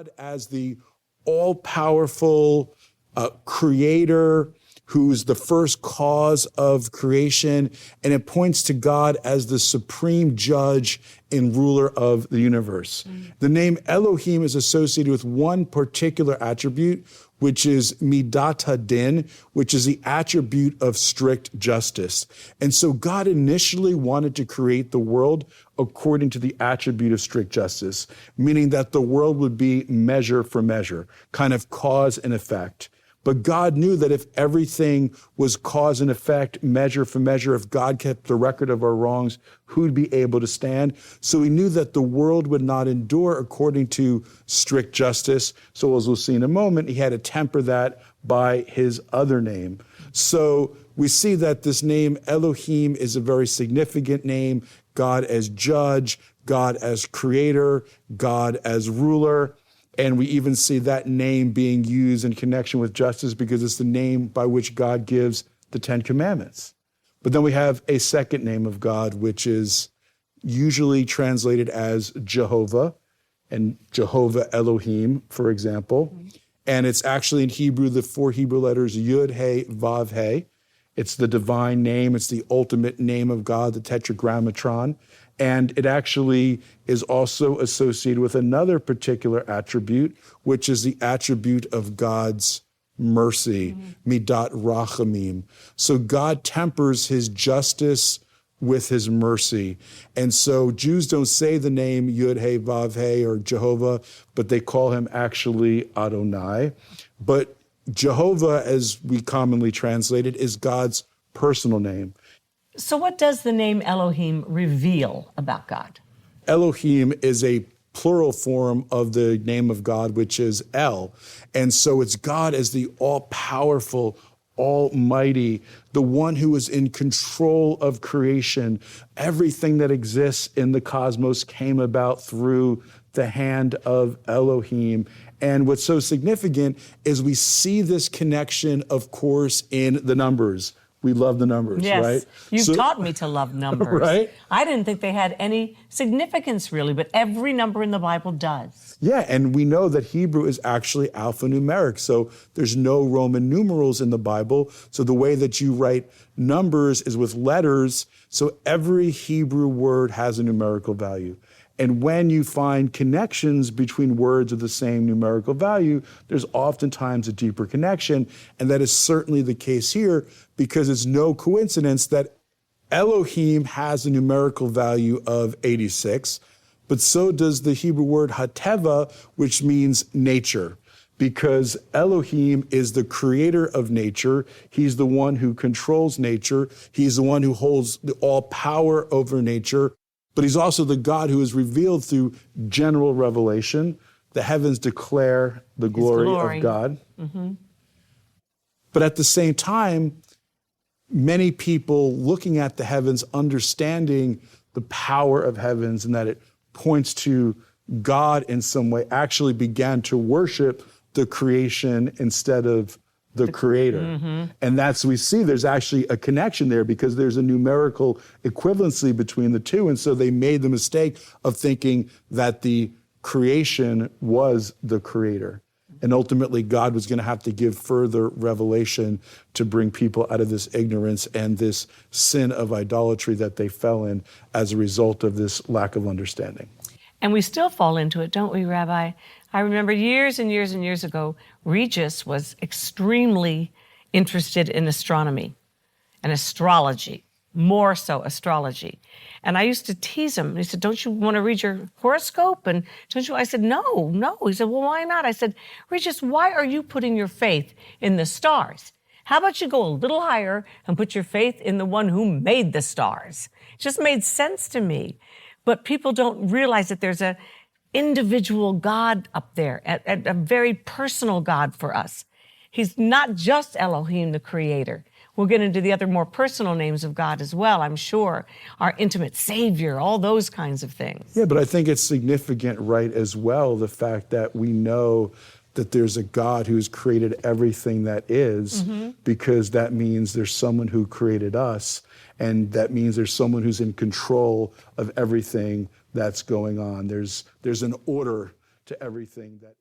God as the all-powerful creator who's the first cause of creation, and it points to God as the supreme judge and ruler of the universe. The name Elohim is associated with one particular attribute, which is midat hadin, which is the attribute of strict justice. And so God initially wanted to create the world according to the attribute of strict justice, meaning that the world would be measure for measure, kind of cause and effect. But God knew that if everything was cause and effect, measure for measure, if God kept the record of our wrongs, who'd be able to stand? So he knew that the world would not endure according to strict justice. So as we'll see in a moment, he had to temper that by his other name. So we see that this name Elohim is a very significant name. God as judge, God as creator, God as ruler. And we even see that name being used in connection with justice because it's the name by which God gives the Ten Commandments. But then we have a second name of God, which is usually translated as Jehovah, and Jehovah Elohim, for example. And it's actually in Hebrew, the 4 Hebrew letters Yud, He, Vav, He. It's the divine name. It's the ultimate name of God, the Tetragrammaton. And it actually is also associated with another particular attribute, which is the attribute of God's mercy, midat rachamim. So God tempers his justice with his mercy. And so Jews don't say the name Yud, He, Vav, He or Jehovah, but they call him actually Adonai. But Jehovah, as we commonly translate it, is God's personal name. So what does the name Elohim reveal about God? Elohim is a plural form of the name of God, which is El. And so it's God as the all-powerful, almighty, the one who is in control of creation. Everything that exists in the cosmos came about through the hand of Elohim. And what's so significant is we see this connection, of course, in the numbers. We love the numbers, yes. Right? You've taught me to love numbers. Right? I didn't think they had any significance, really, but every number in the Bible does. Yeah, and we know that Hebrew is actually alphanumeric, so there's no Roman numerals in the Bible. So the way that you write numbers is with letters, so every Hebrew word has a numerical value. And when you find connections between words of the same numerical value, there's oftentimes a deeper connection. And that is certainly the case here, because it's no coincidence that Elohim has a numerical value of 86, but so does the Hebrew word hateva, which means nature. Because Elohim is the creator of nature. He's the one who controls nature. He's the one who holds all power over nature. But he's also the God who is revealed through general revelation. The heavens declare the glory of God. But at the same time, many people looking at the heavens, understanding the power of heavens and that it points to God in some way, actually began to worship the creation instead of the creator. And that's, we see there's actually a connection there because there's a numerical equivalency between the two. And so they made the mistake of thinking that the creation was the creator. And ultimately God was going to have to give further revelation to bring people out of this ignorance and this sin of idolatry that they fell in as a result of this lack of understanding. And we still fall into it, don't we, Rabbi? I remember years and years and years ago, Regis was extremely interested in astronomy and astrology, more so astrology. And I used to tease him. He said, don't you want to read your horoscope? And don't you? I said, no. He said, well, why not? I said, Regis, why are you putting your faith in the stars? How about you go a little higher and put your faith in the one who made the stars? It just made sense to me. But people don't realize that there's a individual God up there, a very personal God for us. He's not just Elohim, the creator. We'll get into the other more personal names of God as well, I'm sure. Our intimate Savior, all those kinds of things. Yeah, but I think it's significant, right, as well, the fact that we know that there's a God who's created everything that is, because that means there's someone who created us, and that means there's someone who's in control of everything that's going on. There's an order to everything that